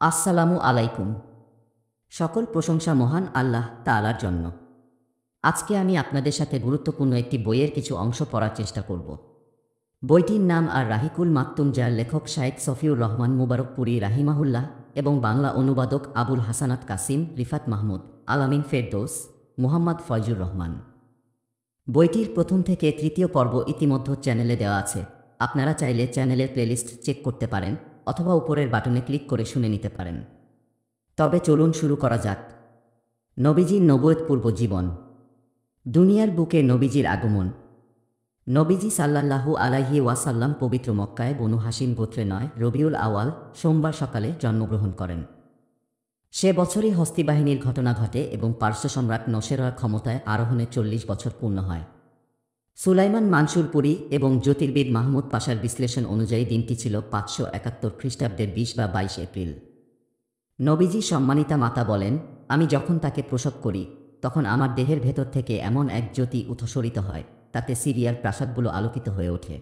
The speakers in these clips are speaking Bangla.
আসসালামু আলাইকুম। সকল প্রশংসা মহান আল্লাহ তাআলার জন্য। আজকে আমি আপনাদের সাথে গুরুত্বপূর্ণ একটি বইয়ের কিছু অংশ পড়ার চেষ্টা করব। বইটির নাম আর রাহিকুল মাকতুম, যার লেখক শায়েখ সফিউর রহমান মুবারকপুরি রাহিমাহুল্লাহ এবং বাংলা অনুবাদক আবুল হাসানাত কাসিম, রিফাত মাহমুদ, আলামিন ফেরদৌস, মুহাম্মদ ফয়জুর রহমান। বইটির প্রথম থেকে তৃতীয় পর্ব ইতিমধ্যে চ্যানেলে দেওয়া আছে। আপনারা চাইলে চ্যানেলের প্লেলিস্ট চেক করতে পারেন অথবা উপরের বাটনে ক্লিক করে শুনে নিতে পারেন। তবে চলুন শুরু করা যাক। নবীজির নবুয়ত পূর্ব জীবন। দুনিয়ার বুকে নবীজির আগমন। নবীজি সাল্লাল্লাহু আলাইহি ওয়াসাল্লাম পবিত্র মক্কায় বনু হাশিম গোত্রে ৯ রবিউল আওয়াল সোমবার সকালে জন্মগ্রহণ করেন। সে বছরই হস্তি বাহিনীর ঘটনা ঘটে এবং পার্শ্ব সম্রাট নসেরার ক্ষমতায় আরোহণে ৪০ বছর পূর্ণ হয়। সুলাইমান মানসুরপুরি এবং জ্যোতির্বিদ মাহমুদ পাশার বিশ্লেষণ অনুযায়ী দিনটি ছিল ৫৭১ খ্রিস্টাব্দের ২০ বা ২২ এপ্রিল। নবীজি সম্মানিতা মাতা বলেন, আমি যখন তাকে প্রসব করি তখন আমার দেহের ভেতর থেকে এমন এক জ্যোতি উৎসরিত হয়, তাতে সিরিয়ার প্রাসাদগুলো আলোকিত হয়ে ওঠে।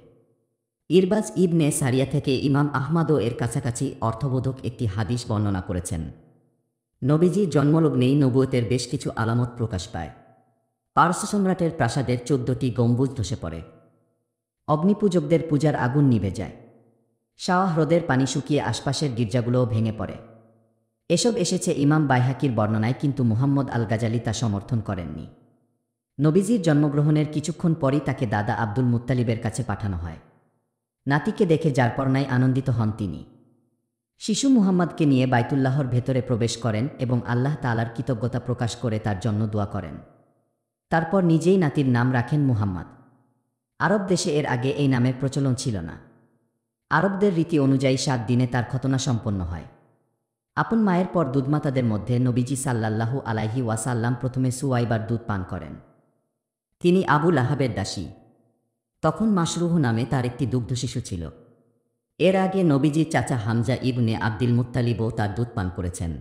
ইরবাজ ইবনে সারিয়া থেকে ইমাম আহমাদও এর কাছাকাছি অর্থবোধক একটি হাদিস বর্ণনা করেছেন। নবীজির জন্মলগ্নেই নবুয়তের বেশ কিছু আলামত প্রকাশ পায়। পারস্য সম্রাটের প্রাসাদের ১৪টি গম্বুজ ধসে পড়ে। অগ্নিপূজকদের পূজার আগুন নিভে যায়। শাওয়া হ্রদের পানি শুকিয়ে আশপাশের গির্জাগুলোও ভেঙে পড়ে। এসব এসেছে ইমাম বাইহাকির বর্ণনায়, কিন্তু মুহাম্মদ আল গাজালি তা সমর্থন করেননি। নবীজির জন্মগ্রহণের কিছুক্ষণ পরই তাকে দাদা আব্দুল মুত্তালিবের কাছে পাঠানো হয়। নাতিকে দেখে যারপরনাই আনন্দিত হন তিনি। শিশু মুহাম্মদকে নিয়ে বাইতুল্লাহর ভেতরে প্রবেশ করেন এবং আল্লাহ তাআলার কৃতজ্ঞতা প্রকাশ করে তার জন্য দোয়া করেন। তারপর নিজেই নাতির নাম রাখেন মুহাম্মদ। আরব দেশে এর আগে এই নামের প্রচলন ছিল না। আরবদের রীতি অনুযায়ী ৭ দিনে তার খতনা সম্পন্ন হয়। আপন মায়ের পর দুধমাতাদের মধ্যে নবীজি সাল্লাল্লাহু আলাইহি ওয়াসাল্লাম প্রথমে সুয়াইবার দুধ পান করেন। তিনি আবু লাহাবের দাসী। তখন মাশরুহ নামে তার একটি দুগ্ধশিশু ছিল। এর আগে নবীজির চাচা হামজা ইবনে আব্দুল মুত্তালিবও তার দুধ পান করেছেন।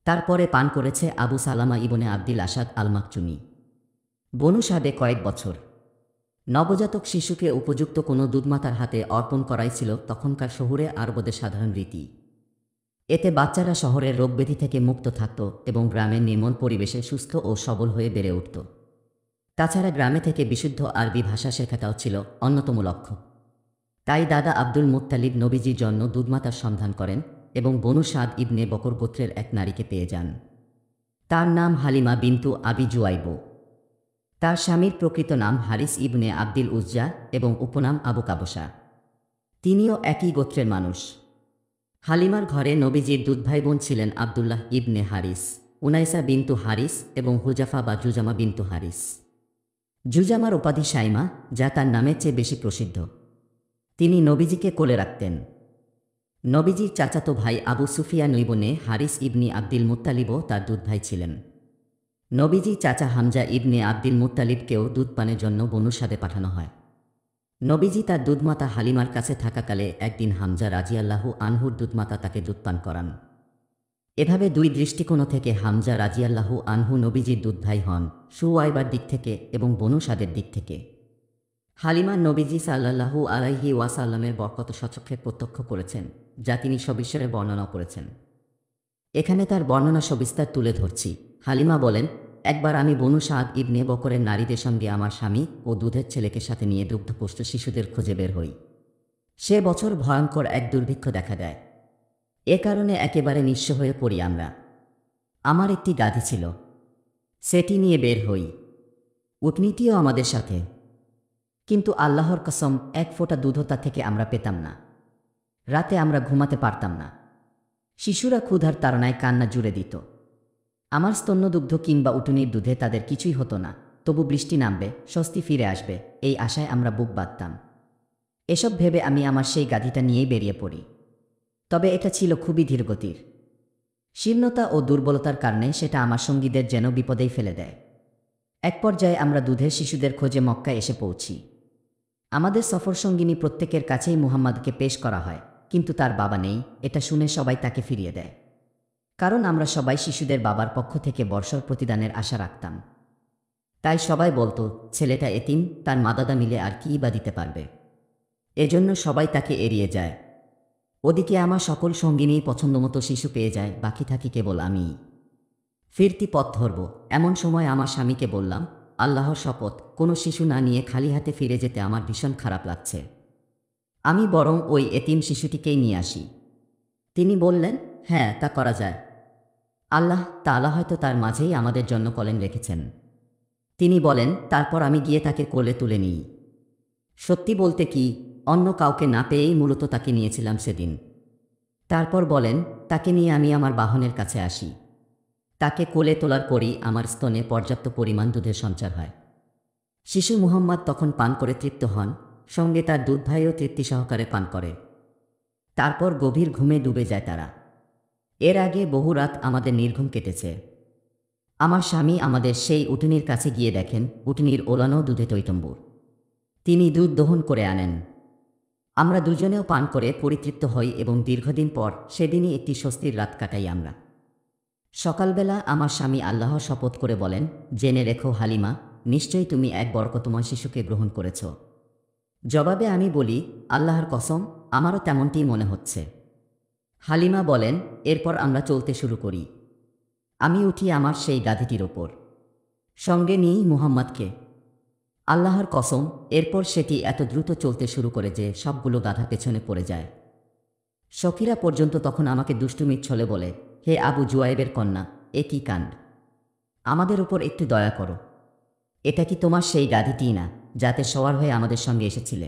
তারপরে পান করেছে আবু সালামা ইবনে আব্দুল আসাদ আল মাকচুমি। বনু সাদে কয়েক বছর। নবজাতক শিশুকে উপযুক্ত কোনো দুধমাতার হাতে অর্পণ করাই ছিল তখনকার শহুরে আরবদের সাধারণ রীতি। এতে বাচ্চারা শহরের রোগব্যাধি থেকে মুক্ত থাকত এবং গ্রামের নির্মল পরিবেশে সুস্থ ও সবল হয়ে বেড়ে উঠত। তাছাড়া গ্রামে থেকে বিশুদ্ধ আরবি ভাষা শেখাটাও ছিল অন্যতম লক্ষ্য। তাই দাদা আব্দুল মুত্তালিব নবীজির জন্য দুধমাতার সন্ধান করেন এবং বনু সাদ ইবনে বকর গোত্রের এক নারীকে পেয়ে যান। তার নাম হালিমা বিনতু আবি জুয়াইব। তার স্বামীর প্রকৃত নাম হারিস ইবনে আব্দুল উজ্জা এবং উপনাম আবু কাবসা। তিনিও একই গোত্রের মানুষ। হালিমার ঘরে নবীজির দুধ ভাই বোন ছিলেন আবদুল্লাহ ইবনে হারিস, উনাইসা বিনতু হারিস এবং হুজাফা বা জুজামা বিনতু হারিস। জুজামার উপাধি সাইমা, যা তার নামের চেয়ে বেশি প্রসিদ্ধ। তিনি নবীজিকে কোলে রাখতেন। নবীজির চাচাতো ভাই আবু সুফিয়ান ইবনে হারিস ইবনি আব্দুল মুত্তালিবও তার দুধ ভাই ছিলেন। নবীজি চাচা হামজা ইবনে আব্দুল মুত্তালিবকেও দুধ পানের জন্য বনু সাদে পাঠানো হয়। নবীজি তার দুধমাতা হালিমার কাছে থাকাকালে একদিন হামজা রাজিয়াল্লাহু আনহুর দুধমাতা তাকে দুধ পান করান। এভাবে দুই দৃষ্টিকোণ থেকে হামজা রাজিয়াল্লাহু আনহু নবীজির দুধ ভাই হন, সুওয়াইবার দিক থেকে এবং বনু সাদের দিক থেকে। হালিমা নবীজি সাল্লাল্লাহু আলাইহি ওয়াসাল্লামের বরকত সচক্ষে প্রত্যক্ষ করেছেন, যা তিনি সবিস্তারে বর্ণনা করেছেন। এখানে তার বর্ণনা সবিস্তার তুলে ধরছি। হালিমা বলেন, একবার আমি বনু সাদ ইবনে বকরের নারীদের সঙ্গে আমার স্বামী ও দুধের ছেলেকে সাথে নিয়ে দুগ্ধপুষ্ট শিশুদের খোঁজে বের হই। সে বছর ভয়ঙ্কর এক দুর্ভিক্ষ দেখা দেয়। এ কারণে একেবারে নিঃস্ব হয়ে পড়ি আমরা। আমার একটি গাধী ছিল, সেটি নিয়ে বের হই। উটনীটিও আমাদের সাথে। কিন্তু আল্লাহর কসম, এক ফোঁটা দুধও তা থেকে আমরা পেতাম না। রাতে আমরা ঘুমাতে পারতাম না। শিশুরা ক্ষুধার তাড়নায় কান্না জুড়ে দিত। আমার স্তন্যদুগ্ধ কিংবা উটুনির দুধে তাদের কিছুই হতো না, তবু বৃষ্টি নামবে, স্বস্তি ফিরে আসবে, এই আশায় আমরা বুক বাঁধতাম। এসব ভেবে আমি আমার সেই গাধীটা নিয়েই বেরিয়ে পড়ি। তবে এটা ছিল খুবই ধীরগতির। শীর্ণতা ও দুর্বলতার কারণে সেটা আমার সঙ্গীদের যেন বিপদেই ফেলে দেয়। এক পর্যায়ে আমরা দুধের শিশুদের খোঁজে মক্কায় এসে পৌঁছি। আমাদের সফরসঙ্গিনী প্রত্যেকের কাছেই মুহাম্মদকে পেশ করা হয়, কিন্তু তার বাবা নেই। এটা শুনে সবাই তাকে ফিরিয়ে দেয়, কারণ আমরা সবাই শিশুদের বাবার পক্ষ থেকে বর্ষর প্রতিদানের আশা রাখতাম। তাই সবাই বলতো, ছেলেটা এতিম, তার মাদাদা মিলে আর কী বা দিতে পারবে। এজন্য সবাই তাকে এড়িয়ে যায়। ওদিকে আমার সকল সঙ্গিনী পছন্দমতো শিশু পেয়ে যায়, বাকি থাকি কেবল আমি। ফিরতি পথ ধরব, এমন সময় আমার স্বামীকে বললাম, আল্লাহর শপথ, কোনো শিশু না নিয়ে খালি হাতে ফিরে যেতে আমার ভীষণ খারাপ লাগছে। আমি বরং ওই এতিম শিশুটিকেই নিয়ে আসি। তিনি বললেন, হ্যাঁ, তা করা যায়। আল্লাহ তাআলা হয়তো তার মাঝেই আমাদের জন্য কলেন রেখেছেন। তিনি বলেন, তারপর আমি গিয়ে তাকে কোলে তুলে নিই। সত্যি বলতে কি, অন্য কাউকে না পেয়েই মূলত তাকে নিয়েছিলাম সেদিন। তারপর বলেন, তাকে নিয়ে আমি আমার বাহনের কাছে আসি। তাকে কোলে তোলার পরই আমার স্তনে পর্যাপ্ত পরিমাণ দুধের সঞ্চার হয়। শিশু মুহাম্মদ তখন পান করে তৃপ্ত হন, সঙ্গে তার দুধ ভাইও তৃপ্তি সহকারে পান করে। তারপর গভীর ঘুমে ডুবে যায় তারা। এর আগে বহু রাত আমাদের নির্ঘুম কেটেছে। আমার স্বামী আমাদের সেই উটুনির কাছে গিয়ে দেখেন উটুনির ওলানো দুধে টইটম্বুর। তিনি দুধ দহন করে আনেন। আমরা দুজনেও পান করে পরিতৃপ্ত হই এবং দীর্ঘদিন পর সেদিনই একটি স্বস্তির রাত কাটাই আমরা। সকালবেলা আমার স্বামী আল্লাহর শপথ করে বলেন, জেনে রেখো হালিমা, নিশ্চয়ই তুমি এক বরকতময় শিশুকে গ্রহণ করেছ। জবাবে আমি বলি, আল্লাহর কসম, আমারও তেমনটিই মনে হচ্ছে। হালিমা বলেন, এরপর আমরা চলতে শুরু করি। আমি উঠি আমার সেই গাধিটির ওপর, সঙ্গে নিই মুহাম্মদকে। আল্লাহর কসম, এরপর সেটি এত দ্রুত চলতে শুরু করে যে সবগুলো গাধা পেছনে পড়ে যায়। সখীরা পর্যন্ত তখন আমাকে দুষ্টুমির ছলে বলে, হে আবু জুয়াইবের কন্যা, এ কী কাণ্ড! আমাদের উপর একটু দয়া করো। এটা কি তোমার সেই গাধিটিই না, যাতে সওয়ার হয়ে আমাদের সঙ্গে এসেছিলে?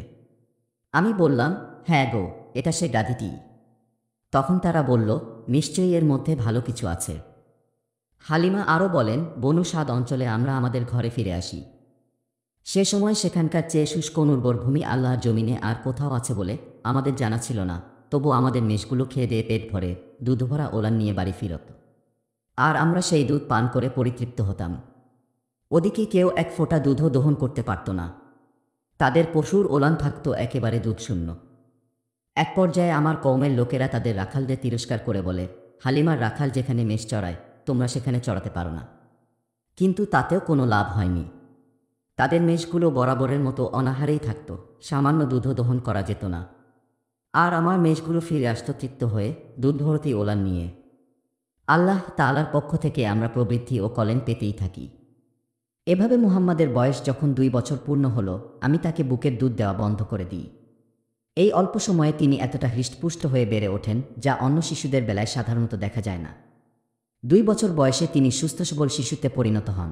আমি বললাম, হ্যাঁ গো, এটা সে গাধিটিই। তখন তারা বলল, নিশ্চয়ই এর মধ্যে ভালো কিছু আছে। হালিমা আরও বলেন, বনু সাদ অঞ্চলে আমরা আমাদের ঘরে ফিরে আসি। সে সময় সেখানকার চেয়ে শুষ্ক উর্বর ভূমি আল্লাহর জমিনে আর কোথাও আছে বলে আমাদের জানা ছিল না। তবু আমাদের মেষগুলো খেয়ে দিয়ে পেট ভরে দুধভরা ওলান নিয়ে বাড়ি ফিরত, আর আমরা সেই দুধ পান করে পরিতৃপ্ত হতাম। ওদিকে কেউ এক ফোঁটা দুধও দহন করতে পারত না। তাদের পশুর ওলান থাকত একেবারে দুধশূন্য। এক পর্যায়ে আমার কওমের লোকেরা তাদের রাখালদের তিরস্কার করে বলে, হালিমার রাখাল যেখানে মেষ চড়ায়, তোমরা সেখানে চড়াতে পারো না। কিন্তু তাতেও কোনো লাভ হয়নি। তাদের মেষগুলো বরাবরের মতো অনাহারেই থাকত, সামান্য দুধও দহন করা যেত না। আর আমার মেষগুলো ফিরে আসত তৃপ্ত হয়ে দুধ ভর্তি ওলান নিয়ে। আল্লাহ তাআলার পক্ষ থেকে আমরা প্রবৃদ্ধি ও কলেন পেতেই থাকি। এভাবে মুহাম্মাদের বয়স যখন 2 বছর পূর্ণ হলো, আমি তাকে বুকের দুধ দেওয়া বন্ধ করে দিই। এই অল্প সময়ে তিনি এতটা হৃষ্টপুষ্ট হয়ে বেড়ে ওঠেন, যা অন্য শিশুদের বেলায় সাধারণত দেখা যায় না। 2 বছর বয়সে তিনি সুস্থ সবল শিশুতে পরিণত হন।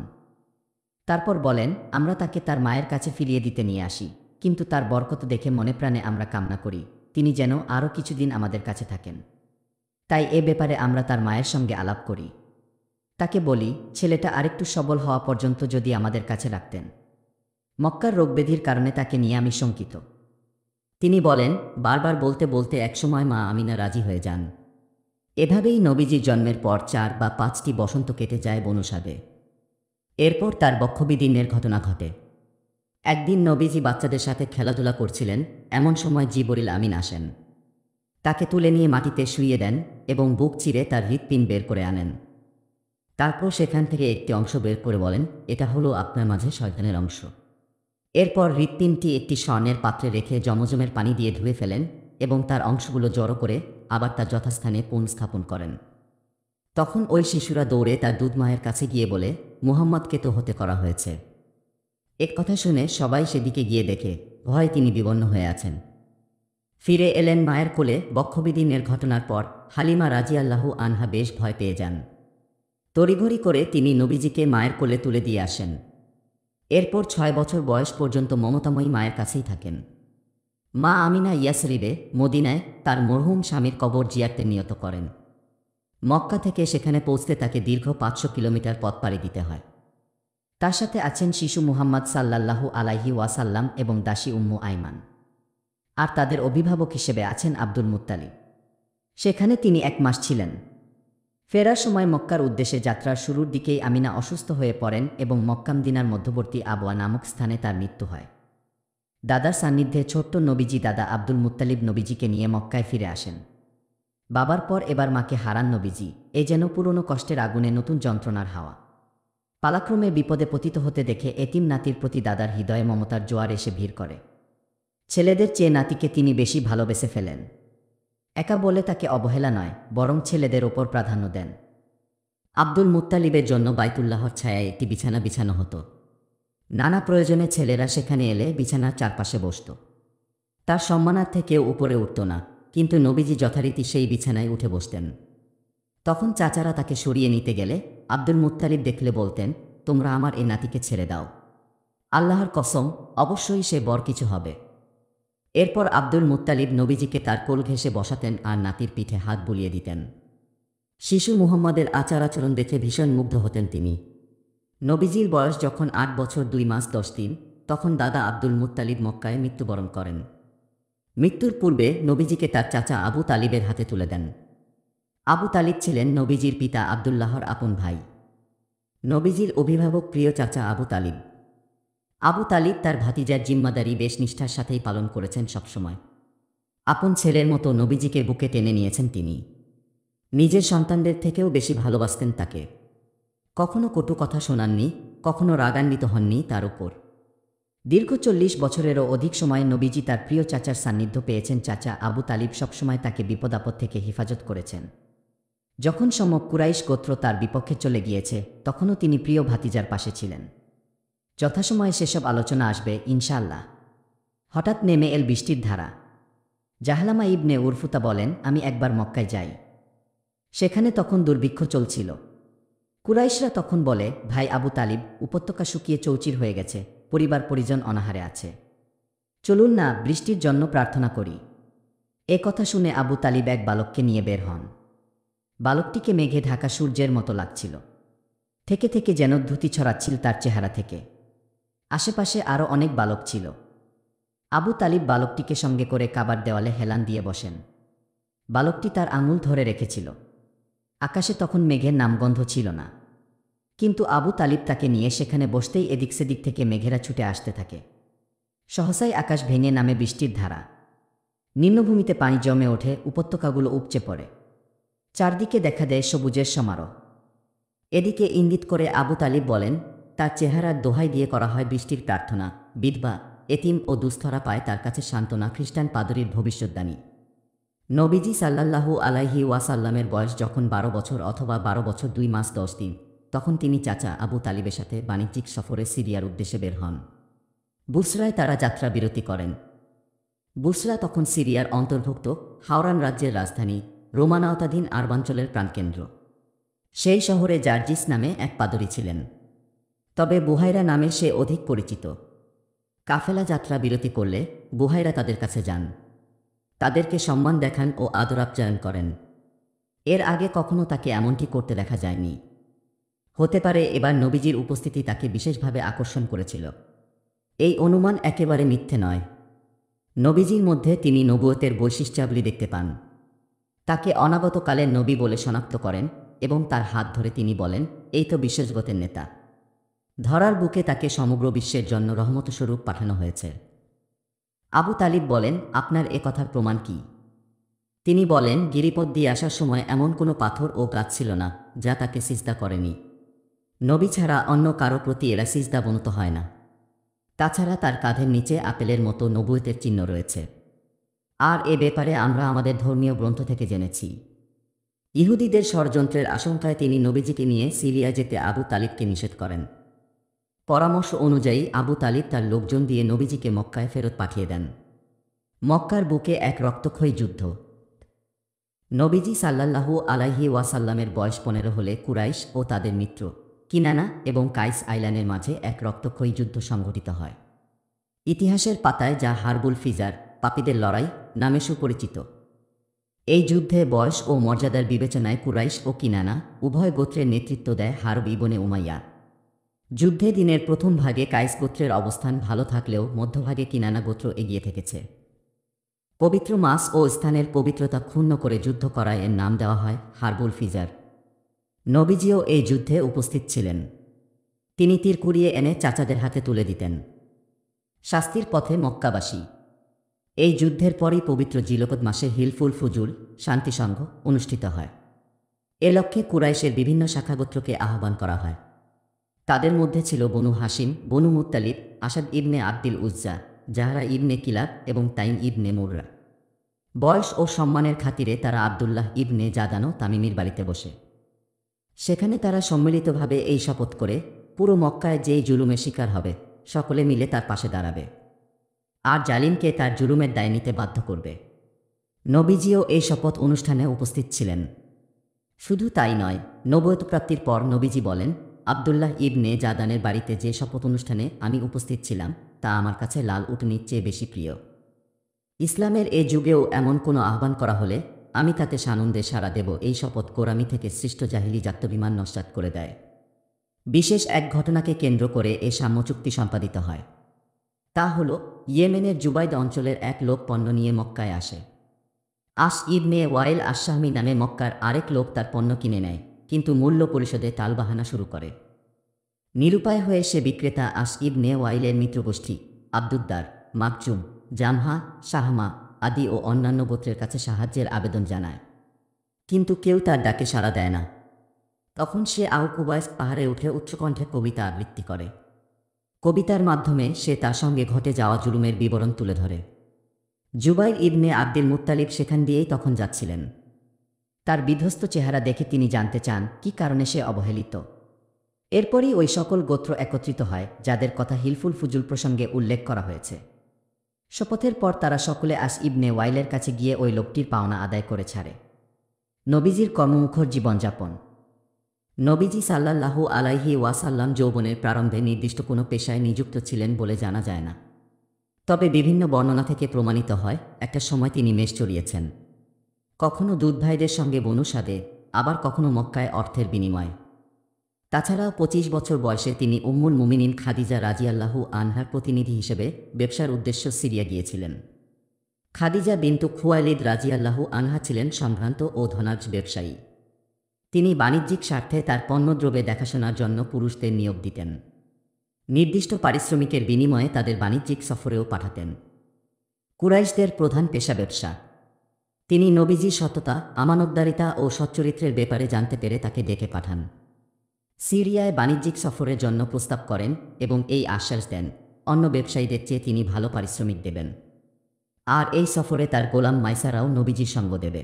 তারপর বলেন, আমরা তাকে তার মায়ের কাছে ফিরিয়ে দিতে নিয়ে আসি, কিন্তু তার বরকত দেখে মনে প্রাণে আমরা কামনা করি তিনি যেন আরও কিছুদিন আমাদের কাছে থাকেন। তাই এ ব্যাপারে আমরা তার মায়ের সঙ্গে আলাপ করি। তাকে বলি, ছেলেটা আরেকটু সবল হওয়া পর্যন্ত যদি আমাদের কাছে রাখতেন। মক্কার রোগব্যাধির কারণে তাকে নিয়ে আমি শঙ্কিত। তিনি বলেন, বারবার বলতে বলতে একসময় মা আমিনা রাজি হয়ে যান। এভাবেই নবীজির জন্মের পর 4 বা 5টি বসন্ত কেটে যায় বনু সাদে। এরপর তার বক্ষবিদীর্ণের ঘটনা ঘটে। একদিন নবীজি বাচ্চাদের সাথে খেলাধুলা করছিলেন, এমন সময় জিবরিল আমিন আসেন। তাকে তুলে নিয়ে মাটিতে শুইয়ে দেন এবং বুক চিরে তার হৃৎপিণ্ড বের করে আনেন। তারপর সেখান থেকে একটি অংশ বের করে বলেন, এটা হলো আপনার মাঝে শয়তানের অংশ। এরপর হৃৎপিণ্ডটি একটি স্বর্ণের পাত্রে রেখে জমজমের পানি দিয়ে ধুয়ে ফেলেন এবং তার অংশগুলো জড়ো করে আবার তার যথাস্থানে পুনঃস্থাপন করেন। তখন ওই শিশুরা দৌড়ে তার দুধ মায়ের কাছে গিয়ে বলে, মুহাম্মদকে তো হতে করা হয়েছে। এক কথা শুনে সবাই সেদিকে গিয়ে দেখে ভয়ে তিনি বিবর্ণ হয়ে আছেন। ফিরে এলেন মায়ের কোলে। বক্ষবিদীর্ণের ঘটনার পর হালিমা রাজিয়াল্লাহু আনহা বেশ ভয় পেয়ে যান। তড়িঘড়ি করে তিনি নবীজিকে মায়ের কোলে তুলে দিয়ে আসেন। এরপর 6 বছর বয়স পর্যন্ত মমতাময়ী মায়ের কাছেই থাকেন। মা আমিনা ইয়াসরিবে, মদিনায় তার মরহুম স্বামীর কবর জিয়ারতে নিয়ত করেন। মক্কা থেকে সেখানে পৌঁছতে তাকে দীর্ঘ 500 কিলোমিটার পথ পাড়ি দিতে হয়। তার সাথে আছেন শিশু মুহাম্মদ সাল্লাল্লাহু আলাইহি ওয়াসাল্লাম এবং দাসী উম্মু আইমান। আর তাদের অভিভাবক হিসেবে আছেন আব্দুল মুত্তালিব। সেখানে তিনি 1 মাস ছিলেন। ফেরার সময় মক্কার উদ্দেশ্যে যাত্রার শুরুর দিকেই আমিনা অসুস্থ হয়ে পড়েন এবং মক্কা মদিনার মধ্যবর্তী আবওয়া নামক স্থানে তার মৃত্যু হয়। দাদার সান্নিধ্যে ছোট্ট নবীজি দাদা আব্দুল মুত্তালিব নবীজিকে নিয়ে মক্কায় ফিরে আসেন। বাবার পর এবার মাকে হারান নবীজি। এ যেন পুরনো কষ্টের আগুনে নতুন যন্ত্রণার হাওয়া। পালাক্রমে বিপদে পতিত হতে দেখে এতিম নাতির প্রতি দাদার হৃদয়ে মমতার জোয়ার এসে ভিড় করে। ছেলেদের চেয়ে নাতিকে তিনি বেশি ভালোবেসে ফেলেন। একা বলে তাকে অবহেলা নয়, বরং ছেলেদের ওপর প্রাধান্য দেন। আব্দুল মুত্তালিবের জন্য বাইতুল্লাহর ছায়ায় একটি বিছানা বিছানো হতো। নানা প্রয়োজনে ছেলেরা সেখানে এলে বিছানার চারপাশে বসত। তার সম্মানার্থে কেউ উপরে উঠত না, কিন্তু নবীজি যথারীতি সেই বিছানায় উঠে বসতেন। তখন চাচারা তাকে সরিয়ে নিতে গেলে আব্দুল মুত্তালিব দেখলে বলতেন, তোমরা আমার এ নাতিকে ছেড়ে দাও, আল্লাহর কসম অবশ্যই সে বর কিছু হবে। এরপর আব্দুল মুত্তালিব নবীজিকে তার কোল ঘেঁষে বসাতেন আর নাতির পিঠে হাত বুলিয়ে দিতেন। শিশু মুহাম্মদের আচার আচরণ দেখে ভীষণ মুগ্ধ হতেন তিনি। নবীজির বয়স যখন 8 বছর 2 মাস 10 দিন, তখন দাদা আব্দুল মুত্তালিব মক্কায় মৃত্যুবরণ করেন। মৃত্যুর পূর্বে নবীজিকে তার চাচা আবু তালিবের হাতে তুলে দেন। আবু তালিব ছিলেন নবীজির পিতা আব্দুল্লাহর আপন ভাই। নবীজির অভিভাবক প্রিয় চাচা আবু তালিব। আবু তালিব তার ভাতিজার জিম্মাদারি বেশ নিষ্ঠার সাথেই পালন করেছেন সবসময়। আপন ছেলের মতো নবীজিকে বুকে টেনে নিয়েছেন তিনি। নিজের সন্তানদের থেকেও বেশি ভালোবাসতেন তাকে। কখনো কটু কথা শোনাননি, কখনো রাগান্বিত হননি তার উপর। দীর্ঘ 40 বছরেরও অধিক সময় নবীজি তার প্রিয় চাচার সান্নিধ্য পেয়েছেন। চাচা আবু তালিব সবসময় তাকে বিপদাপদ থেকে হেফাজত করেছেন। যখন সমক কুরাইশ গোত্র তার বিপক্ষে চলে গিয়েছে, তখনও তিনি প্রিয় ভাতিজার পাশে ছিলেন। যথাসময়ে সেসব আলোচনা আসবে ইনশাআল্লাহ। হঠাৎ নেমে এল বৃষ্টির ধারা। জাহলামা ইবনে উরফুতা বলেন, আমি একবার মক্কায় যাই। সেখানে তখন দুর্ভিক্ষ চলছিল। কুরাইশরা তখন বলে, ভাই আবু তালিব, উপত্যকা শুকিয়ে চৌচির হয়ে গেছে, পরিবার পরিজন অনাহারে আছে, চলুন না বৃষ্টির জন্য প্রার্থনা করি। এ কথা শুনে আবু তালিব এক বালককে নিয়ে বের হন। বালকটিকে মেঘে ঢাকা সূর্যের মতো লাগছিল। থেকে থেকে যেন ধুতি ছড়াচ্ছিল তার চেহারা থেকে। আশেপাশে আরও অনেক বালক ছিল। আবু তালিব বালকটিকে সঙ্গে করে কাবার দেওয়ালে হেলান দিয়ে বসেন। বালকটি তার আঙুল ধরে রেখেছিল। আকাশে তখন মেঘের নামগন্ধ ছিল না, কিন্তু আবু তালিব তাকে নিয়ে সেখানে বসতেই এদিক সেদিক থেকে মেঘেরা ছুটে আসতে থাকে। সহসাই আকাশ ভেঙে নামে বৃষ্টির ধারা। নিম্নভূমিতে পানি জমে ওঠে, উপত্যকাগুলো উপচে পড়ে। চারদিকে দেখা দেয় সবুজের সমারোহ। এদিকে ইঙ্গিত করে আবু তালিব বলেন, তার চেহারার দোহাই দিয়ে করা হয় বৃষ্টির প্রার্থনা। বিধবা, এতিম ও দুস্থরা পায় তার কাছে সান্ত্বনা, খ্রিস্টান পাদরীর ভবিষ্যদ্বাণী। নবীজি সাল্লাল্লাহু আলাইহি ওয়াসাল্লামের বয়স যখন 12 বছর অথবা 12 বছর 2 মাস 10 দিন, তখন তিনি চাচা আবু তালিবের সাথে বাণিজ্যিক সফরে সিরিয়ার উদ্দেশ্যে বের হন। বুসরায় তারা যাত্রা বিরতি করেন। বুসরা তখন সিরিয়ার অন্তর্ভুক্ত হাওরান রাজ্যের রাজধানী, রোমানাওতাধীন আরবাঞ্চলের প্রাণকেন্দ্র। সেই শহরে জার্জিস নামে এক পাদরী ছিলেন, তবে বুহাইরা নামে সে অধিক পরিচিত। কাফেলা যাত্রা বিরতি করলে বুহাইরা তাদের কাছে যান, তাদেরকে সম্মান দেখান ও আদর আপ্যায়ন করেন। এর আগে কখনো তাকে এমনটি করতে দেখা যায়নি। হতে পারে এবার নবীজির উপস্থিতি তাকে বিশেষভাবে আকর্ষণ করেছিল। এই অনুমান একেবারে মিথ্যে নয়। নবীজির মধ্যে তিনি নবুয়তের বৈশিষ্ট্যাবলী দেখতে পান। তাকে অনাগতকালের নবী বলে শনাক্ত করেন এবং তার হাত ধরে তিনি বলেন, এই তো বিশ্বজগতের নেতা। ধরার বুকে তাকে সমগ্র বিশ্বের জন্য রহমতস্বরূপ পাঠানো হয়েছে। আবু তালিব বলেন, আপনার এ কথার প্রমাণ কি? তিনি বলেন, গিরিপথ দিয়ে আসার সময় এমন কোনো পাথর ও গাছ ছিল না যা তাকে সিজদা করেনি। নবী ছাড়া অন্য কারো প্রতি এরা সিজদা বনত হয় না। তাছাড়া তার কাঁধের নিচে আপেলের মতো নবুয়তের চিহ্ন রয়েছে। আর এ ব্যাপারে আমরা আমাদের ধর্মীয় গ্রন্থ থেকে জেনেছি। ইহুদিদের ষড়যন্ত্রের আশঙ্কায় তিনি নবীজিকে নিয়ে সিরিয়া যেতে আবু তালিবকে নিষেধ করেন। পরামর্শ অনুযায়ী আবু তালিব তার লোকজন দিয়ে নবীজিকে মক্কায় ফেরত পাঠিয়ে দেন। মক্কার বুকে এক রক্তক্ষয়ী যুদ্ধ। নবীজি সাল্লাল্লাহু আলাইহি ওয়াসাল্লামের বয়স 15 হলে কুরাইশ ও তাদের মিত্র কিনানা এবং কাইস আইল্যান্ডের মাঝে এক রক্তক্ষয়ী যুদ্ধ সংঘটিত হয়। ইতিহাসের পাতায় যা হারবুল ফিজার, পাপীদের লড়াই নামে সুপরিচিত। এই যুদ্ধে বয়স ও মর্যাদার বিবেচনায় কুরাইশ ও কিনানা উভয় গোত্রের নেতৃত্ব দেয় হারব ইবনে উমাইয়া। যুদ্ধে দিনের প্রথম ভাগে কাইস গোত্রের অবস্থান ভালো থাকলেও মধ্যভাগে কিনানা গোত্র এগিয়ে থেকেছে। পবিত্র মাস ও স্থানের পবিত্রতা ক্ষুণ্ণ করে যুদ্ধ করায় এর নাম দেওয়া হয় হারবুল ফিজার। নবীজিও এই যুদ্ধে উপস্থিত ছিলেন। তিনি তীর কুড়িয়ে এনে চাচাদের হাতে তুলে দিতেন। শাস্তির পথে মক্কাবাসী। এই যুদ্ধের পরই পবিত্র জিলকদ মাসে হিলফুল ফুজুল শান্তিসংঘ অনুষ্ঠিত হয়। এ লক্ষ্যে কুরাইশের বিভিন্ন শাখাগোত্রকে আহ্বান করা হয়। তাদের মধ্যে ছিল বনু হাসিম, বনু মুত্তালিব, আসাদ ইবনে আব্দিল উজ্জা, জাহরা ইবনে কিলাব এবং তাইম ইবনে মুররা। বয়স ও সম্মানের খাতিরে তারা আবদুল্লাহ ইবনে জাদানো তামিমির বাড়িতে বসে। সেখানে তারা সম্মিলিতভাবে এই শপথ করে, পুরো মক্কায় যেই জুলুমের শিকার হবে সকলে মিলে তার পাশে দাঁড়াবে আর জালিমকে তার জুলুমের দায় নিতে বাধ্য করবে। নবীজিও এই শপথ অনুষ্ঠানে উপস্থিত ছিলেন। শুধু তাই নয়, নবুয়ত প্রাপ্তির পর নবীজি বলেন, আবদুল্লাহ ইবনে জাদানের বাড়িতে যে শপথ অনুষ্ঠানে আমি উপস্থিত ছিলাম তা আমার কাছে লাল উটনির চেয়ে বেশি প্রিয়। ইসলামের এ যুগেও এমন কোনো আহ্বান করা হলে আমি তাতে সানন্দে সাড়া দেব। এই শপথ গোরামি থেকে সৃষ্ট জাহিলি জাত্যভিমান নস্যাৎ করে দেয়। বিশেষ এক ঘটনাকে কেন্দ্র করে এ সাম্য চুক্তি সম্পাদিত হয়। তা হল, ইয়েমেনের জুবাইদ অঞ্চলের এক লোক পণ্য নিয়ে মক্কায় আসে। আস ইবনে ওয়াইল আশাহমি নামে মক্কার আরেক লোক তার পণ্য কিনে নেয়, কিন্তু মূল্য পরিশোধে টালবাহানা শুরু করে। নিরুপায় হয়ে সে বিক্রেতা আস ইবনে ওয়াইলের মিত্রগোষ্ঠী আব্দুদ্দার, মাকজুম, জামহা, শাহমা আদি ও অন্যান্য গোত্রের কাছে সাহায্যের আবেদন জানায়, কিন্তু কেউ তার ডাকে সাড়া দেয় না। তখন সে আউকুবাইস পাহাড়ে উঠে উচ্চকণ্ঠে কবিতা আবৃত্তি করে। কবিতার মাধ্যমে সে তার সঙ্গে ঘটে যাওয়া জুলুমের বিবরণ তুলে ধরে। জুবাইর ইবনে আব্দুল মুত্তালিব সেখান দিয়েই তখন যাচ্ছিলেন। তার বিধ্বস্ত চেহারা দেখে তিনি জানতে চান কী কারণে সে অবহেলিত। এরপরই ওই সকল গোত্র একত্রিত হয় যাদের কথা হিলফুল ফুজুল প্রসঙ্গে উল্লেখ করা হয়েছে। শপথের পর তারা সকলে আস ইবনে ওয়াইলের কাছে গিয়ে ওই লোকটির পাওনা আদায় করে ছাড়ে। নবীজির কর্মমুখর জীবনযাপন। নবীজি সাল্লাল্লাহু আলাইহি ওয়াসাল্লাম যৌবনের প্রারম্ভে নির্দিষ্ট কোনো পেশায় নিযুক্ত ছিলেন বলে জানা যায় না। তবে বিভিন্ন বর্ণনা থেকে প্রমাণিত হয় একটা সময় তিনি মেষ চড়িয়েছেন, কখনো দুধ ভাইদের সঙ্গে বনুসাদে, আবার কখনো মক্কায় অর্থের বিনিময়ে। তাছাড়াও 25 বছর বয়সে তিনি উম্মুল মুমিনিন খাদিজা রাজিয়াল্লাহু আনহার প্রতিনিধি হিসেবে ব্যবসার উদ্দেশ্য সিরিয়া গিয়েছিলেন। খাদিজা বিনতু খুয়াইলিদ রাজিয়াল্লাহু আনহা ছিলেন সম্ভ্রান্ত ও ধনাঢ্য ব্যবসায়ী। তিনি বাণিজ্যিক স্বার্থে তার পণ্যদ্রব্যে দেখাশোনার জন্য পুরুষদের নিয়োগ দিতেন। নির্দিষ্ট পারিশ্রমিকের বিনিময়ে তাদের বাণিজ্যিক সফরেও পাঠাতেন। কুরাইশদের প্রধান পেশা ব্যবসা। তিনি নবীজির সততা, আমানতদারিতা ও সচ্চরিত্রের ব্যাপারে জানতে পেরে তাকে ডেকে পাঠান। সিরিয়ায় বাণিজ্যিক সফরের জন্য প্রস্তাব করেন এবং এই আশ্বাস দেন, অন্য ব্যবসায়ীদের চেয়ে তিনি ভালো পারিশ্রমিক দেবেন, আর এই সফরে তার গোলাম মাইসারাও নবীজির সঙ্গ দেবে।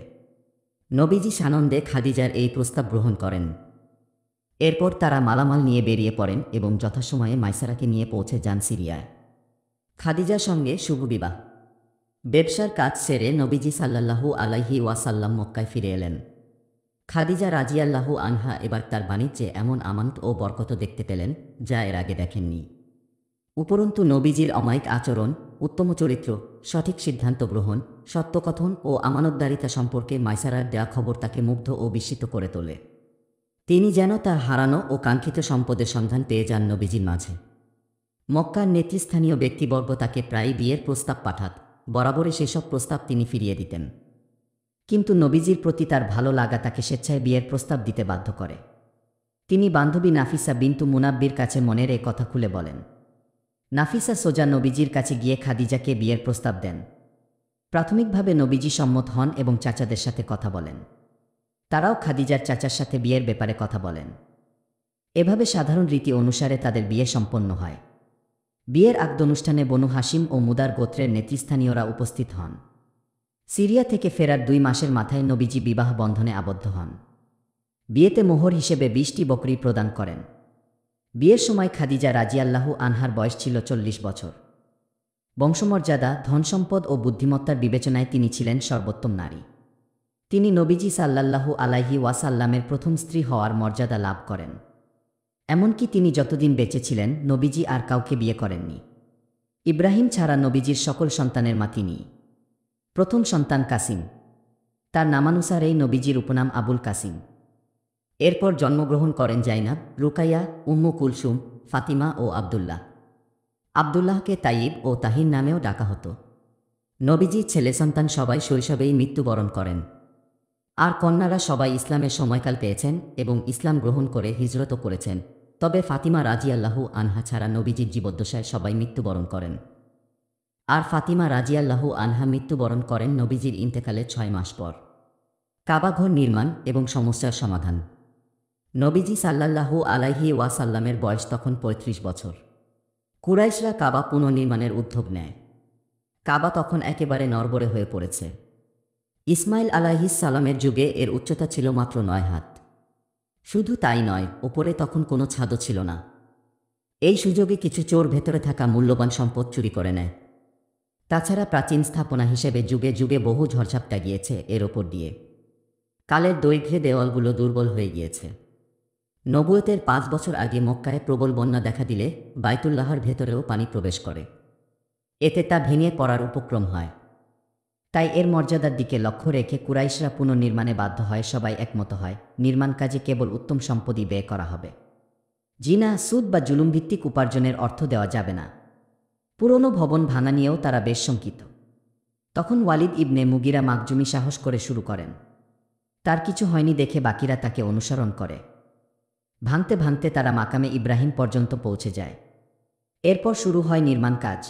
নবীজি সানন্দে খাদিজার এই প্রস্তাব গ্রহণ করেন। এরপর তারা মালামাল নিয়ে বেরিয়ে পড়েন এবং যথাসময়ে মাইসারাকে নিয়ে পৌঁছে যান সিরিয়ায়। খাদিজার সঙ্গে শুভ বিবাহ। ব্যবসার কাজ সেরে নবীজি সাল্লাল্লাহু আলাইহি ওয়াসাল্লাম মক্কায় ফিরে এলেন। খাদিজা রাজিয়াল্লাহু আনহা এবার তার বাণিজ্যে এমন আমানত ও বরকত দেখতে পেলেন যা এর আগে দেখেননি। উপরন্তু নবীজির অমায়িক আচরণ, উত্তম চরিত্র, সঠিক সিদ্ধান্ত গ্রহণ, সত্যকথন ও আমানতদারিতা সম্পর্কে মাইসারার দেয়া খবর তাকে মুগ্ধ ও বিস্মিত করে তোলে। তিনি যেন তার হারানো ও কাঙ্ক্ষিত সম্পদের সন্ধান পেয়ে যান নবীজির মাঝে। মক্কার নেতৃস্থানীয় ব্যক্তিবর্গ তাকে প্রায়ই বিয়ের প্রস্তাব পাঠাত, বরাবরই সেসব প্রস্তাব তিনি ফিরিয়ে দিতেন। কিন্তু নবীজির প্রতি তার ভালো লাগা তাকে স্বেচ্ছায় বিয়ের প্রস্তাব দিতে বাধ্য করে। তিনি বান্ধবী নাফিসা বিনতু মুনাব্বির কাছে মনের এ কথা খুলে বলেন। নাফিসা সোজা নবীজির কাছে গিয়ে খাদিজাকে বিয়ের প্রস্তাব দেন। প্রাথমিকভাবে নবীজি সম্মত হন এবং চাচাদের সাথে কথা বলেন। তারাও খাদিজার চাচার সাথে বিয়ের ব্যাপারে কথা বলেন। এভাবে সাধারণ রীতি অনুসারে তাদের বিয়ে সম্পন্ন হয়। বিয়ের আগদনুষ্ঠানে বনু হাসিম ও মুদার গোত্রের নেতৃস্থানীয়রা উপস্থিত হন। সিরিয়া থেকে ফেরার 2 মাসের মাথায় নবীজি বিবাহ বন্ধনে আবদ্ধ হন। বিয়েতে মোহর হিসেবে 20টি বকরি প্রদান করেন। বিয়ের সময় খাদিজা রাজিয়াল্লাহু আনহার বয়স ছিল 40 বছর। বংশমর্যাদা, ধনসম্পদ ও বুদ্ধিমত্তার বিবেচনায় তিনি ছিলেন সর্বোত্তম নারী। তিনি নবীজি সাল্লাল্লাহু আলাইহি ওয়াসাল্লামের প্রথম স্ত্রী হওয়ার মর্যাদা লাভ করেন। এমনকি তিনি যতদিন বেঁচে ছিলেন নবীজি আর কাউকে বিয়ে করেননি। ইব্রাহিম ছাড়া নবীজির সকল সন্তানের মা তিনি। প্রথম সন্তান কাসিম। তার নামানুসারেই নবীজির উপনাম আবুল কাসিম। এরপর জন্মগ্রহণ করেন জাইনাব, রুকাইয়া, উম্মু কুলসুম, ফাতিমা ও আবদুল্লাহ। আবদুল্লাহকে তাইব ও তাহির নামেও ডাকা হতো। নবীজির ছেলে সন্তান সবাই শৈশবেই মৃত্যুবরণ করেন। আর কন্যারা সবাই ইসলামের সময়কাল পেয়েছেন এবং ইসলাম গ্রহণ করে হিজরতও করেছেন। তবে ফাতিমা রাজিয়াল্লাহু আনহা ছাড়া নবীজির জীবদ্দশায় সবাই মৃত্যুবরণ করেন। আর ফাতিমা রাজিয়াল্লাহু আনহা মৃত্যুবরণ করেন নবীজির ইন্তেকালের 6 মাস পর। কাবাঘর নির্মাণ এবং সমস্যার সমাধান। নবীজি সাল্লাল্লাহু আলাইহি ওয়াসাল্লামের বয়স তখন 35 বছর। কুরাইশরা কাবা পুনর্নির্মাণের উদ্যোগ নেয়। কাবা তখন একেবারে নড়বড়ে হয়ে পড়েছে। ইসমাইল আলাইহিস সালামের যুগে এর উচ্চতা ছিল মাত্র 9 হাত। শুধু তাই নয়, ওপরে তখন কোনো ছাদও ছিল না। এই সুযোগে কিছু চোর ভেতরে থাকা মূল্যবান সম্পদ চুরি করে নেয়। তাছাড়া প্রাচীন স্থাপনা হিসেবে যুগে যুগে বহু ঝড়ঝাপটা গিয়েছে এর ওপর দিয়ে। কালের দৈর্ঘ্যে দেওয়ালগুলো দুর্বল হয়ে গিয়েছে। নবুয়তের 5 বছর আগে মক্কায় প্রবল বন্যা দেখা দিলে বাইতুল্লাহর ভেতরেও পানি প্রবেশ করে। এতে তা ভেঙে পড়ার উপক্রম হয়। তাই এর মর্যাদার দিকে লক্ষ্য রেখে কুরাইশরা পুনর্নির্মাণে বাধ্য হয়। সবাই একমত হয় নির্মাণ কাজে কেবল উত্তম সম্পদই ব্যয় করা হবে। জিনা, সুদ বা জুলুমভিত্তিক উপার্জনের অর্থ দেওয়া যাবে না। পুরনো ভবন ভাঙা নিয়েও তারা বেশ শঙ্কিত। তখন ওয়ালিদ ইবনে মুগিরা মাখজুমি সাহস করে শুরু করেন। তার কিছু হয়নি দেখে বাকিরা তাকে অনুসরণ করে। ভাঙতে ভাঙতে তারা মাকামে ইব্রাহিম পর্যন্ত পৌঁছে যায়। এরপর শুরু হয় নির্মাণ কাজ।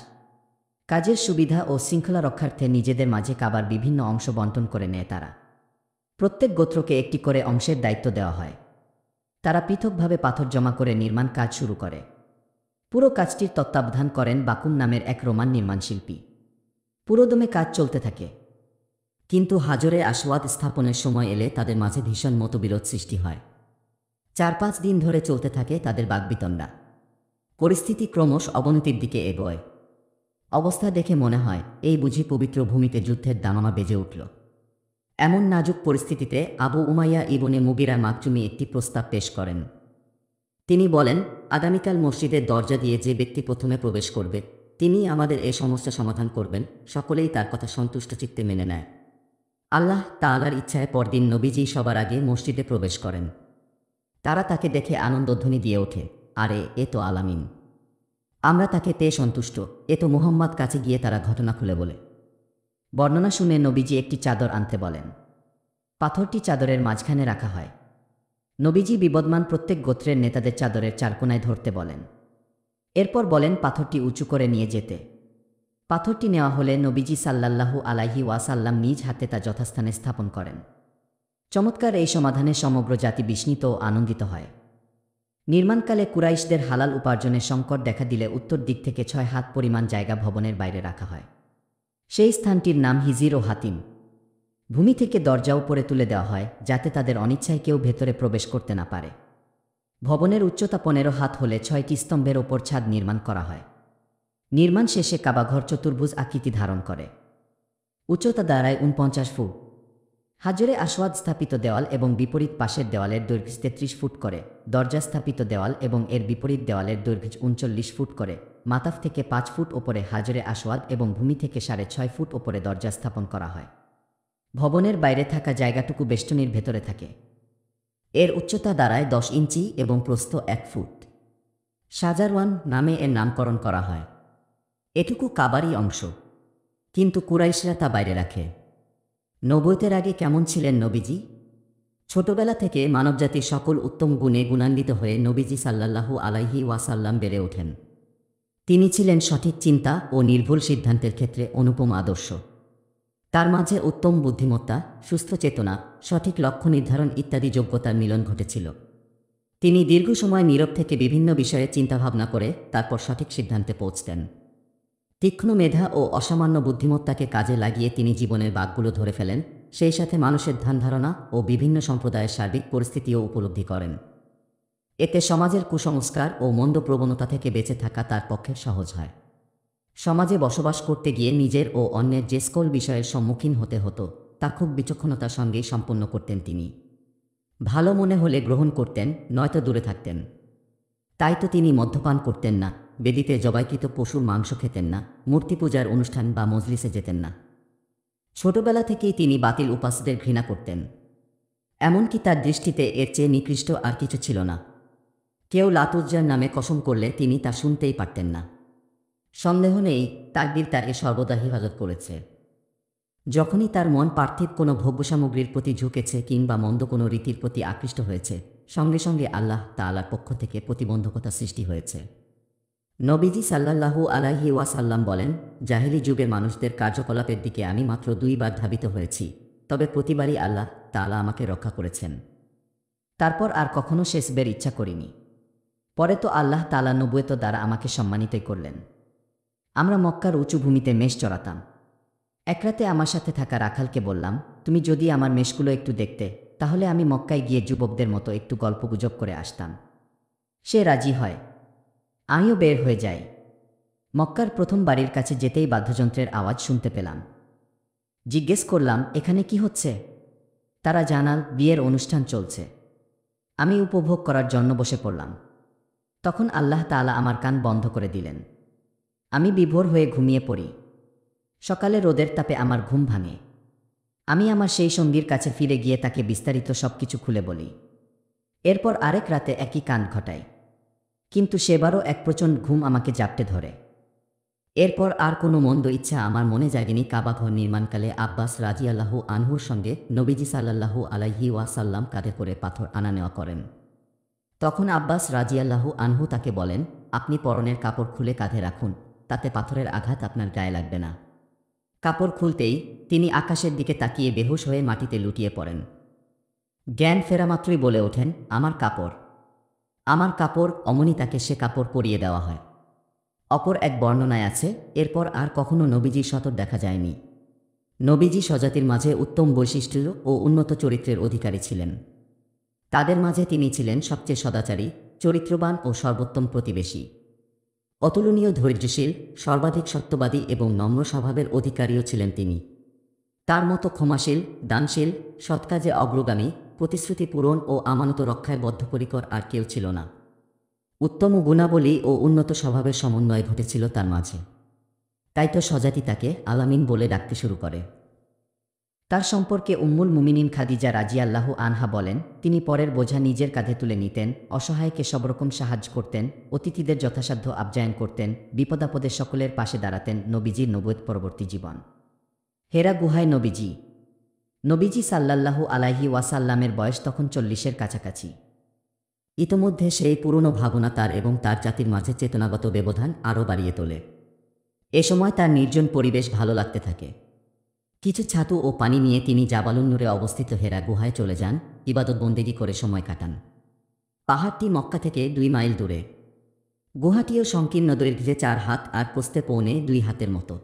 কাজের সুবিধা ও শৃঙ্খলা রক্ষার্থে নিজেদের মাঝে কাবার বিভিন্ন অংশ বণ্টন করে নেয় তারা। প্রত্যেক গোত্রকে একটি করে অংশের দায়িত্ব দেওয়া হয়। তারা পৃথকভাবে পাথর জমা করে নির্মাণ কাজ শুরু করে। পুরো কাজটির তত্ত্বাবধান করেন বাকুম নামের এক রোমান নির্মাণশিল্পী। পুরোদমে কাজ চলতে থাকে। কিন্তু হাজরে আসওয়াদ স্থাপনের সময় এলে তাদের মাঝে ভীষণ মতবিরোধ সৃষ্টি হয়। 4-5 দিন ধরে চলতে থাকে তাদের বাগ্বিতণ্ডা। পরিস্থিতি ক্রমশ অবনতির দিকে এগোয়। অবস্থা দেখে মনে হয় এই বুঝি পবিত্র ভূমিতে যুদ্ধের দামামা বেজে উঠল। এমন নাজুক পরিস্থিতিতে আবু উমাইয়া ইবনে মুগিরা মাখজুমি একটি প্রস্তাব পেশ করেন। তিনি বলেন, আগামীকাল মসজিদের দরজা দিয়ে যে ব্যক্তি প্রথমে প্রবেশ করবে তিনি আমাদের এই সমস্যা সমাধান করবেন। সকলেই তার কথা সন্তুষ্ট চিত্তে মেনে নেয়। আল্লাহ তাআলার ইচ্ছায় পরদিন নবীজি সবার আগে মসজিদে প্রবেশ করেন। তারা তাকে দেখে আনন্দধ্বনি দিয়ে ওঠে, আরে এ তো আলামিন, আমরা তাকে পেয়ে সন্তুষ্ট। এ তো মুহাম্মদ। কাছে গিয়ে তারা ঘটনা খুলে বলে। বর্ণনা শুনে নবীজি একটি চাদর আনতে বলেন। পাথরটি চাদরের মাঝখানে রাখা হয়। নবীজি বিবদমান প্রত্যেক গোত্রের নেতাদের চাদরের চারকোনায় ধরতে বলেন। এরপর বলেন পাথরটি উঁচু করে নিয়ে যেতে। পাথরটি নেওয়া হলে নবীজি সাল্লাল্লাহু আলাইহি ওয়াসাল্লাম নিজ হাতে তা যথাস্থানে স্থাপন করেন। চমৎকার এই সমাধানে সমগ্র জাতি বিস্মিত ও আনন্দিত হয়। নির্মাণকালে কুরাইশদের হালাল উপার্জনের সংকট দেখা দিলে উত্তর দিক থেকে 6 হাত পরিমাণ জায়গা ভবনের বাইরে রাখা হয়। সেই স্থানটির নাম হিজির ও হাতিম। ভূমি থেকে দরজা উপরে তুলে দেওয়া হয় যাতে তাদের অনিচ্ছায় কেউ ভেতরে প্রবেশ করতে না পারে। ভবনের উচ্চতা 15 হাত হলে 6টি স্তম্ভের ওপর ছাদ নির্মাণ করা হয়। নির্মাণ শেষে কাবাঘর চতুর্ভুজ আকৃতি ধারণ করে। উচ্চতা দাঁড়ায় 49 ফুট। হাজরে আসওয়াদ স্থাপিত দেওয়াল এবং বিপরীত পাশের দেওয়ালের দৈর্ঘ্য 33 ফুট করে। দরজা স্থাপিত দেওয়াল এবং এর বিপরীত দেওয়ালের দৈর্ঘ্য 39 ফুট করে। মাতাফ থেকে 5 ফুট ওপরে হাজরে আসওয়াদ এবং ভূমি থেকে 6.5 ফুট ওপরে দরজা স্থাপন করা হয়। ভবনের বাইরে থাকা জায়গাটুকু বেষ্টনীর ভেতরে থাকে। এর উচ্চতা দাঁড়ায় 10 ইঞ্চি এবং প্রস্থ 1 ফুট। শাজারওয়ান নামে এর নামকরণ করা হয়। এটুকু কাবারই অংশ, কিন্তু কুরাইশরা তা বাইরে রাখে। নবুয়তের আগে কেমন ছিলেন নবীজি? ছোটবেলা থেকে মানবজাতির সকল উত্তম গুণে গুণান্বিত হয়ে নবীজি সাল্লাল্লাহু আলাইহি ওয়াসাল্লাম বেড়ে ওঠেন। তিনি ছিলেন সঠিক চিন্তা ও নির্ভুল সিদ্ধান্তের ক্ষেত্রে অনুপম আদর্শ। তার মাঝে উত্তম বুদ্ধিমত্তা, সুস্থ চেতনা, সঠিক লক্ষ্য নির্ধারণ ইত্যাদি যোগ্যতার মিলন ঘটেছিল। তিনি দীর্ঘ সময় নীরব থেকে বিভিন্ন বিষয়ে চিন্তাভাবনা করে তারপর সঠিক সিদ্ধান্তে পৌঁছতেন। তীক্ষ্ণ মেধা ও অসামান্য বুদ্ধিমত্তাকে কাজে লাগিয়ে তিনি জীবনের বাঁকগুলো ধরে ফেলেন, সেই সাথে মানুষের ধ্যান ধারণা ও বিভিন্ন সম্প্রদায়ের সার্বিক পরিস্থিতিও উপলব্ধি করেন। এতে সমাজের কুসংস্কার ও মন্দ প্রবণতা থেকে বেঁচে থাকা তার পক্ষে সহজ হয়। সমাজে বসবাস করতে গিয়ে নিজের ও অন্যের যে সকল বিষয়ের সম্মুখীন হতে হতো তা খুব বিচক্ষণতার সঙ্গেই সম্পন্ন করতেন তিনি। ভালো মনে হলে গ্রহণ করতেন, নয়তো দূরে থাকতেন। তাই তো তিনি মদ্যপান করতেন না, বেদিতে জবাইকৃত পশুর মাংস খেতেন না, মূর্তি পূজার অনুষ্ঠান বা মজলিসে যেতেন না। ছোটবেলা থেকেই তিনি বাতিল উপাসদের ঘৃণা করতেন। এমনকি তার দৃষ্টিতে এর চেয়ে নিকৃষ্ট আর কিছু ছিল না। কেউ লাতুজ্জার নামে কসম করলে তিনি তা শুনতেই পারতেন না। সন্দেহ নেই তাকদীর তাকে সর্বদা হেফাজত করেছে। যখনই তার মন পার্থিব কোনো ভোগ্য সামগ্রীর প্রতি ঝুঁকেছে কিংবা মন্দ কোনো রীতির প্রতি আকৃষ্ট হয়েছে, সঙ্গে সঙ্গে আল্লাহ তাআলার পক্ষ থেকে প্রতিবন্ধকতা সৃষ্টি হয়েছে। নবীজি সাল্লাল্লাহু আলাইহি ওয়াসাল্লাম বলেন, জাহেলি যুগের মানুষদের কার্যকলাপের দিকে আমি মাত্র 2 বার ধাবিত হয়েছি, তবে প্রতিবারই আল্লাহ তাআলা আমাকে রক্ষা করেছেন। তারপর আর কখনো শেষবের ইচ্ছা করিনি। পরে তো আল্লাহ তাআলা নবুয়ত দ্বারা আমাকে সম্মানিতই করলেন। আমরা মক্কার উঁচু ভূমিতে মেষ চড়াতাম। এক রাতে আমার সাথে থাকা রাখালকে বললাম, তুমি যদি আমার মেষগুলো একটু দেখতে, তাহলে আমি মক্কায় গিয়ে যুবকদের মতো একটু গল্পগুজব করে আসতাম। সে রাজি হয়। আমিও বের হয়ে যাই। মক্কার প্রথম বাড়ির কাছে যেতেই বাদ্যযন্ত্রের আওয়াজ শুনতে পেলাম। জিজ্ঞেস করলাম, এখানে কি হচ্ছে? তারা জানাল, বিয়ের অনুষ্ঠান চলছে। আমি উপভোগ করার জন্য বসে পড়লাম। তখন আল্লাহ তাআলা আমার কান বন্ধ করে দিলেন। আমি বিভোর হয়ে ঘুমিয়ে পড়ি। সকালে রোদের তাপে আমার ঘুম ভাঙে। আমি আমার সেই সঙ্গীর কাছে ফিরে গিয়ে তাকে বিস্তারিত সবকিছু খুলে বলি। এরপর আরেক রাতে একই কাণ্ড ঘটাই, কিন্তু সেবারও এক প্রচণ্ড ঘুম আমাকে জাপটে ধরে। এরপর আর কোনো মন্দ ইচ্ছা আমার মনে জাগেনি। কাবাঘর নির্মাণকালে আব্বাস রাদিয়াল্লাহু আনহুর সঙ্গে নবীজি সাল্লাল্লাহু আলাইহি ওয়াসাল্লাম কাঁধে করে পাথর আনা নেওয়া করেন। তখন আব্বাস রাদিয়াল্লাহু আনহু তাকে বলেন, আপনি পরনের কাপড় খুলে কাঁধে রাখুন, তাতে পাথরের আঘাত আপনার গায়ে লাগবে না। কাপড় খুলতেই তিনি আকাশের দিকে তাকিয়ে বেহুশ হয়ে মাটিতে লুটিয়ে পড়েন। জ্ঞান ফেরামাত্রই বলে ওঠেন, আমার কাপড়, আমার কাপড়। অমনি তাকে সে কাপড় পরিয়ে দেওয়া হয়। অপর এক বর্ণনায় আছে, এরপর আর কখনো নবীজির সতর দেখা যায়নি। নবীজি স্বজাতির মাঝে উত্তম বৈশিষ্ট্য ও উন্নত চরিত্রের অধিকারী ছিলেন। তাদের মাঝে তিনি ছিলেন সবচেয়ে সদাচারী, চরিত্রবান ও সর্বোত্তম প্রতিবেশী। অতুলনীয় ধৈর্যশীল, সর্বাধিক সত্যবাদী এবং নম্র স্বভাবের অধিকারীও ছিলেন তিনি। তার মতো ক্ষমাশীল, দানশীল, সৎকাজে অগ্রগামী, প্রতিশ্রুতি পূরণ ও আমানত রক্ষায় বদ্ধপরিকর আর কেউ ছিল না। উত্তম গুণাবলী ও উন্নত স্বভাবের সমন্বয় ঘটেছিল তার মাঝে। তাই তো স্বজাতি তাকে আলামিন বলে ডাকতে শুরু করে। তার সম্পর্কে উম্মুল মুমিনিন খাদিজা রাদিয়াল্লাহু আনহা বলেন, তিনি পরের বোঝা নিজের কাঁধে তুলে নিতেন, অসহায়কে সবরকম সাহায্য করতেন, অতিথিদের যথাসাধ্য আপ্যায়ন করতেন, বিপদাপদে সকলের পাশে দাঁড়াতেন। নবীজির নবুয়ত পরবর্তী জীবন। হেরা গুহায় নবীজি সাল্লাল্লাহু আলাইহি ওয়াসাল্লামের বয়স তখন 40-এর কাছাকাছি। ইতোমধ্যে সেই পুরনো ভাবনা তার এবং তার জাতির মাঝে চেতনাগত ব্যবধান আরও বাড়িয়ে তোলে। এ সময় তার নির্জন পরিবেশ ভালো লাগতে থাকে। কিছু ছাতু ও পানি নিয়ে তিনি জাবালুন-নূরে অবস্থিত হেরা গুহায় চলে যান, ইবাদত বন্দেগী করে সময় কাটান। পাহাড়টি মক্কা থেকে 2 মাইল দূরে। গুহাটিও সংকীর্ণ দৈর্ঘ্যে 4 হাত আর প্রস্থে পৌনে 2 হাতের মতো।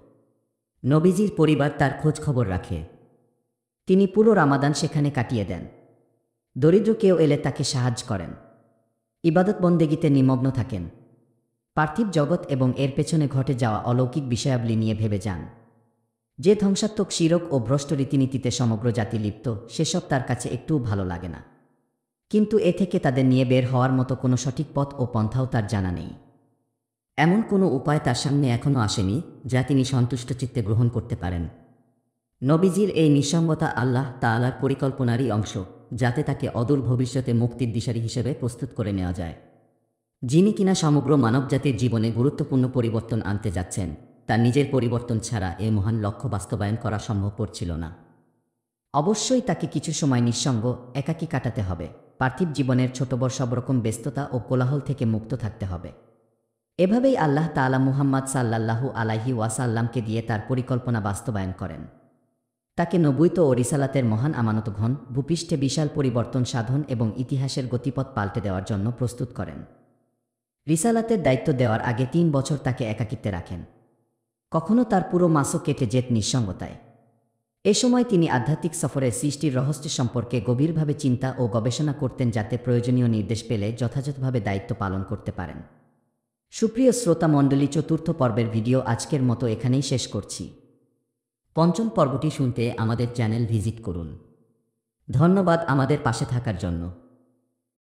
নবীজির পরিবার তার খোঁজ খবর রাখে। তিনি পুরো রামাদান সেখানে কাটিয়ে দেন। দরিদ্র কেউ এলে তাকে সাহায্য করেন। ইবাদত বন্দেগীতে নিমগ্ন থাকেন। পার্থিব জগৎ এবং এর পেছনে ঘটে যাওয়া অলৌকিক বিষয়াবলী নিয়ে ভেবে যান। যে ধ্বংসাত্মক শিরক ও ভ্রষ্ট রীতিনীতিতে সমগ্র জাতি লিপ্ত, সেসব তার কাছে একটুও ভালো লাগে না। কিন্তু এ থেকে তাদের নিয়ে বের হওয়ার মতো কোনো সঠিক পথ ও পন্থাও তার জানা নেই। এমন কোনো উপায় তার সামনে এখনও আসেনি যা তিনি সন্তুষ্ট চিত্তে গ্রহণ করতে পারেন। নবীজির এই নিঃসঙ্গতা আল্লাহ তাআলার পরিকল্পনারই অংশ, যাতে তাকে অদূর ভবিষ্যতে মুক্তির দিশারি হিসেবে প্রস্তুত করে নেওয়া যায়। যিনি কিনা সমগ্র মানবজাতির জীবনে গুরুত্বপূর্ণ পরিবর্তন আনতে যাচ্ছেন, তার নিজের পরিবর্তন ছাড়া এ মহান লক্ষ্য বাস্তবায়ন করা সম্ভবপর ছিল না। অবশ্যই তাকে কিছু সময় নিঃসঙ্গ, একাকী কাটাতে হবে। পার্থিব জীবনের ছোট বড় সব রকম ব্যস্ততা ও কোলাহল থেকে মুক্ত থাকতে হবে। এভাবেই আল্লাহ তাআলা মুহাম্মদ সাল্লাল্লাহু আলাইহি ওয়াসাল্লামকে দিয়ে তার পরিকল্পনা বাস্তবায়ন করেন। তাকে নবুয়ত ও রিসালাতের মহান আমানত ঘন ভূপৃষ্ঠে বিশাল পরিবর্তন সাধন এবং ইতিহাসের গতিপথ পাল্টে দেওয়ার জন্য প্রস্তুত করেন। রিসালাতের দায়িত্ব দেওয়ার আগে 3 বছর তাকে একাকিত্বে রাখেন। কখনো তার পুরো মাসও কেটে যেত নিঃসঙ্গতায়। এ সময় তিনি আধ্যাত্মিক সফরের সৃষ্টির রহস্য সম্পর্কে গভীরভাবে চিন্তা ও গবেষণা করতেন, যাতে প্রয়োজনীয় নির্দেশ পেলে যথাযথভাবে দায়িত্ব পালন করতে পারেন। সুপ্রিয় শ্রোতা মণ্ডলী, 4র্থ পর্বের ভিডিও আজকের মতো এখানেই শেষ করছি। 5ম পর্বটি শুনতে আমাদের চ্যানেল ভিজিট করুন। ধন্যবাদ আমাদের পাশে থাকার জন্য।